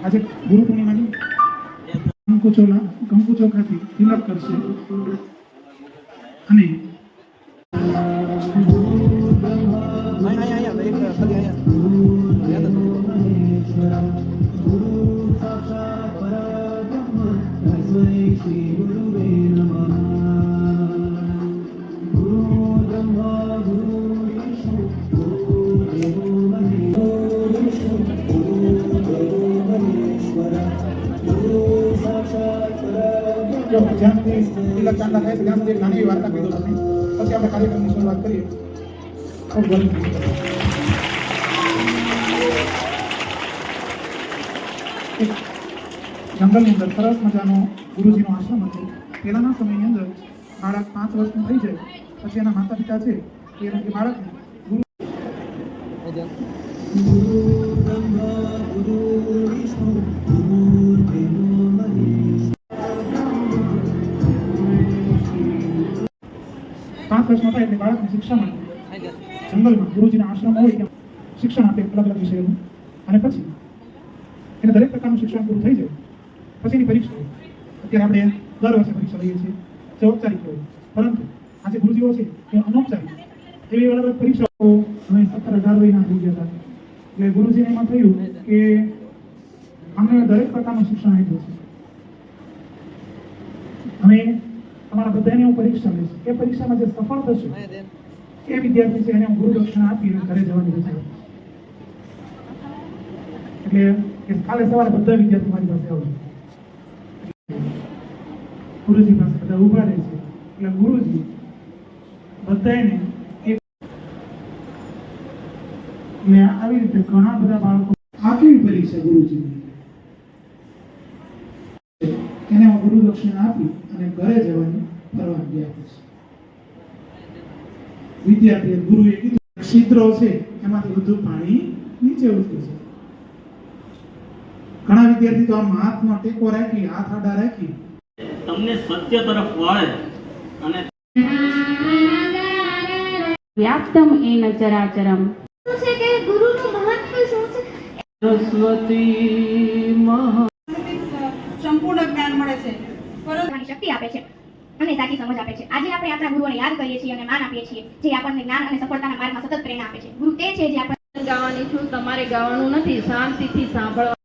આજે ગુરુ પૂર્ણિમાની કંકુ ચોખાથી તિલક કરશે અને જ્યાં સુધી તિલક ચાંદા થાય છે ત્યાં સુધી નાની એવી વાર્તા કીધો તમે પછી આપણે કાર્યક્રમની શરૂઆત કરીએ. જંગલની અંદર સરસ મજાનો ગુરુજીનો આશ્રમ હતો. પહેલાના સમયની અંદર બાળક 5 વર્ષનું થઈ જાય પછી એના માતા પિતા છે એ બાળકને ગુરુ વર્ષમાં થાય એટલે બાળકને શિક્ષણ આપે. જંગલમાં ગુરુજીના આશ્રમ હોય ત્યાં શિક્ષણ આપે અલગ અલગ વિષયોનું અને પછી એને દરેક પ્રકારનું શિક્ષણ પૂરું થઈ જાય પછીની પરીક્ષા હોય. અત્યારે આપણે દર વર્ષે પરીક્ષા લઈએ છીએ જે ઔપચારિક હોય, પરંતુ આજે ગુરુજીઓ છે એ અનૌપચારિક એવી અલગ અલગ પરીક્ષાઓ અમે 17-18 વયના થઈ ગયા હતા. એટલે ગુરુજીને એમાં થયું કે અમને દરેક પ્રકારનું શિક્ષણ આપ્યું છે. અમે તમારા બધાને હું પરીક્ષા લઈશ. એ પરીક્ષામાં જે સફળ થશે એ વિદ્યાર્થી છે એને હું ગુરુ દક્ષિણા આપી ઘરે જવાની રહેશે. એટલે કાલે સવારે બધા વિદ્યાર્થી મારી પાસે આવશે. ગુરુજી પાસે બધા ઉભા રહે છે. એટલે ગુરુજી બધાને એટલે આવી રીતે ઘણા બધા બાળકો આ કેવી પરીક્ષા ગુરુજીની એને હું ગુરુ દક્ષિણા આપી અને ઘરે જવાની પરવાનગી આપે છે. વિદ્યાર્થીએ ગુરુએ કીધું છિદ્રો છે એમાંથી બધું પાણી નીચે ઉતરે છે. ઘણા વિદ્યાર્થી તો આમ હાથમાં ટેકો રાખી હાથ આડા રાખી તમને સત્ય તરફ વળે અને વ્યાપ્તમ એન ચરાચરમ છે કે ગુરુનું મહત્વ શું છે? સરસ્વતી મહા સંપૂર્ણ જ્ઞાન મળે છે, શક્તિ આપે છે અને સાચી સમજ આપે છે. આજે આપણે આપણા ગુરુઓને યાદ કરીએ છીએ અને માન આપીએ છીએ જે આપણને જ્ઞાન અને સફળતાના માર્ગમાં સતત પ્રેરણા આપે છે. ગુરુ તે છે જે આપણને ગાવાની છું, તમારે ગાવાનું નથી, શાંતિથી સાંભળવા.